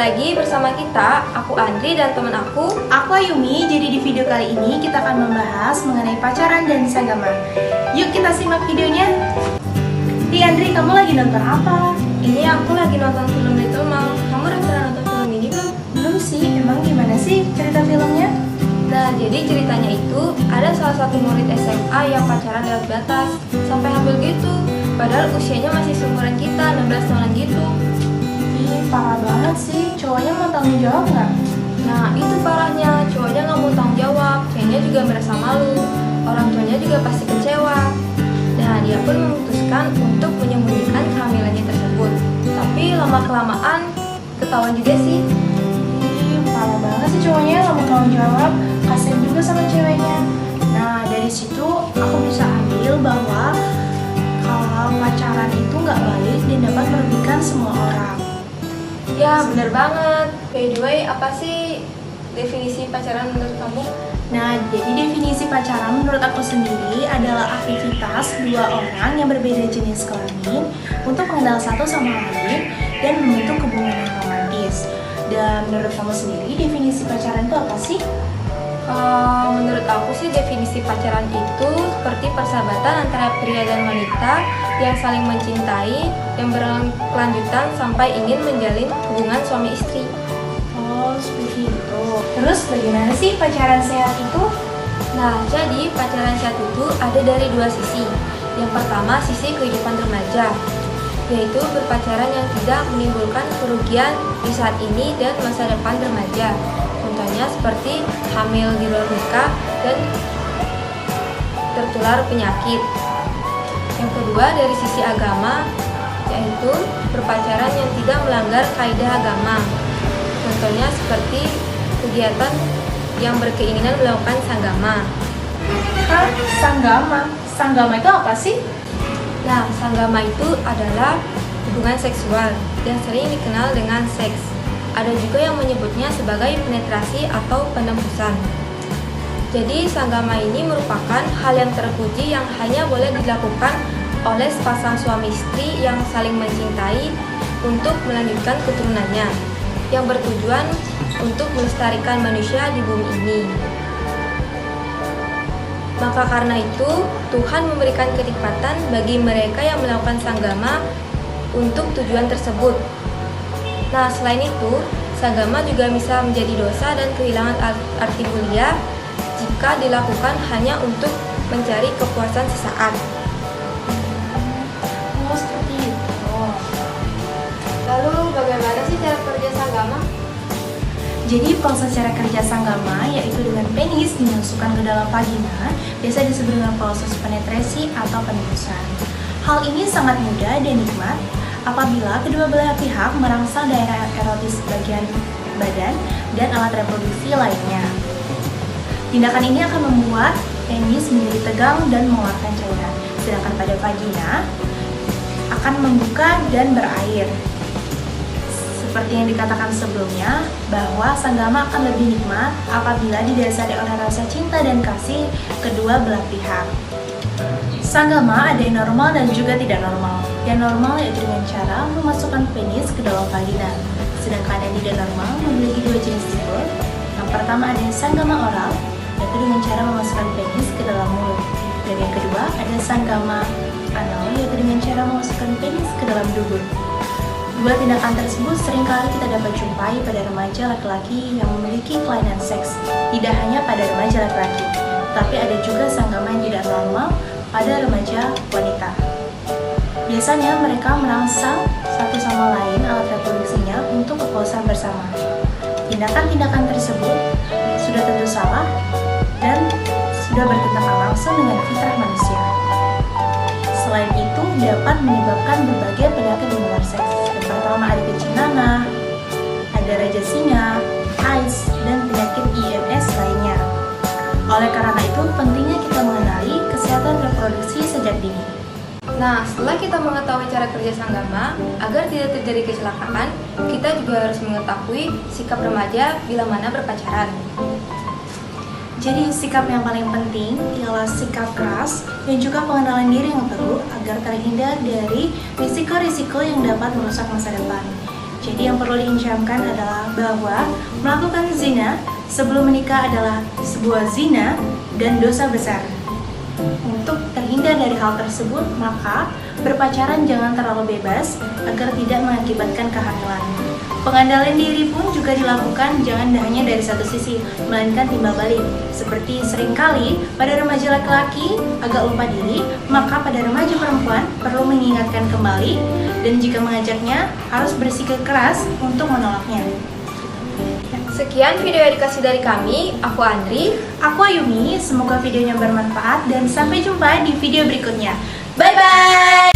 lagi bersama kita, aku Andri dan teman aku Ayumi. Jadi di video kali ini kita akan membahas mengenai pacaran dan sagama. Yuk kita simak videonya. Andri, kamu lagi nonton apa? Ini aku lagi nonton film Little Mall. Kamu udah pernah nonton film ini belum? Belum sih, emang gimana sih cerita filmnya? Nah, jadi ceritanya itu ada salah satu murid SMA yang pacaran lewat batas sampai hamil gitu. Padahal usianya masih seumuran kita, 16 tahunan gitu. Ih, parah banget sih. Cowoknya mau tanggung jawab nggak? Nah, itu parahnya. Cowoknya nggak mau tanggung jawab. Ceweknya juga merasa malu. Orang tuanya juga pasti kecewa. Nah, dia pun memutuskan untuk menyembunyikan kehamilannya tersebut. Tapi lama-kelamaan ketahuan juga sih. Ih, parah banget sih cowoknya nggak mau tanggung jawab. Kasian juga sama ceweknya. Nah, dari situ aku bisa ambil bahwa kalau pacaran itu nggak baik dan dapat merugikan semua orang. Ya, bener banget. By the way, apa sih definisi pacaran menurut kamu? Nah, jadi definisi pacaran menurut aku sendiri adalah aktivitas dua orang yang berbeda jenis kelamin untuk mengenal satu sama lain dan membentuk hubungan yang romantis. Dan menurut kamu sendiri, definisi pacaran itu apa sih? Menurut aku sih definisi pacaran itu seperti persahabatan antara pria dan wanita yang saling mencintai, yang berkelanjutan sampai ingin menjalin hubungan suami istri. Oh, seperti itu. Terus bagaimana sih pacaran sehat itu? Nah, jadi pacaran sehat itu ada dari dua sisi. Yang pertama, sisi kehidupan remaja, yaitu berpacaran yang tidak menimbulkan kerugian di saat ini dan masa depan remaja. Contohnya seperti hamil di luar nikah dan tertular penyakit. Yang kedua, dari sisi agama, yaitu berpacaran yang tidak melanggar kaidah agama. Contohnya seperti kegiatan yang berkeinginan melakukan sanggama. Hah? Sanggama? Sanggama itu apa sih? Nah, sanggama itu adalah hubungan seksual yang sering dikenal dengan seks. Ada juga yang menyebutnya sebagai penetrasi atau penembusan. Jadi, sanggama ini merupakan hal yang terpuji yang hanya boleh dilakukan oleh sepasang suami istri yang saling mencintai untuk melanjutkan keturunannya, yang bertujuan untuk melestarikan manusia di bumi ini. Maka karena itu, Tuhan memberikan kenikmatan bagi mereka yang melakukan sanggama untuk tujuan tersebut. Nah, selain itu, sanggama juga bisa menjadi dosa dan kehilangan arti mulia jika dilakukan hanya untuk mencari kepuasan sesaat. Oh, seperti itu. Lalu, bagaimana sih cara kerja sanggama? Jadi proses cara kerja sanggama yaitu dengan penis dimasukkan ke dalam vagina, biasa disebut dengan proses penetrasi atau penembusan. Hal ini sangat mudah dan nikmat apabila kedua belah pihak merangsang daerah erotis bagian badan dan alat reproduksi lainnya. Tindakan ini akan membuat penis menjadi tegang dan mengeluarkan cairan, sedangkan pada vagina akan membuka dan berair. Seperti yang dikatakan sebelumnya, bahwa sanggama akan lebih nikmat apabila didasari oleh rasa cinta dan kasih kedua belah pihak. Sanggama ada yang normal dan juga tidak normal. Yang normal yaitu dengan cara memasukkan penis ke dalam vagina. Sedangkan yang tidak normal memiliki dua jenis tipe. Yang pertama ada sanggama oral, yaitu dengan cara memasukkan penis ke dalam mulut. Dan yang kedua ada sanggama anal, yaitu dengan cara memasukkan penis ke dalam dubur. Dua tindakan tersebut seringkali kita dapat jumpai pada remaja laki-laki yang memiliki kelainan seks. Tidak hanya pada remaja laki-laki, tapi ada juga sanggama yang tidak normal pada remaja wanita. Biasanya mereka merangsang satu sama lain alat reproduksinya untuk kepuasan bersama. Tindakan-tindakan tersebut sudah tentu salah dan sudah bertentangan langsung dengan fitrah manusia. Selain itu, dapat menyebabkan berbagai penyakit di luar seks. Yang pertama ada kencing nanah, ada raja singa, AIDS, dan penyakit IMS lainnya. Oleh karena itu, pentingnya kita mengenali kesehatan reproduksi sejak dini. Nah, setelah kita mengetahui cara kerja sanggama, agar tidak terjadi kecelakaan, kita juga harus mengetahui sikap remaja bila mana berpacaran. Jadi sikap yang paling penting ialah sikap keras dan juga pengenalan diri yang teguh agar terhindar dari risiko-risiko yang dapat merusak masa depan. Jadi yang perlu diingatkan adalah bahwa melakukan zina sebelum menikah adalah sebuah zina dan dosa besar. Untuk terhindar dari hal tersebut, maka berpacaran jangan terlalu bebas agar tidak mengakibatkan kehamilan. Pengendalian diri pun juga dilakukan jangan hanya dari satu sisi, melainkan timbal balik. Seperti seringkali pada remaja laki-laki agak lupa diri, maka pada remaja perempuan perlu mengingatkan kembali dan jika mengajaknya harus bersikap keras untuk menolaknya. Sekian video edukasi dari kami, aku Andri. Aku Ayumi, semoga videonya bermanfaat dan sampai jumpa di video berikutnya. Bye-bye!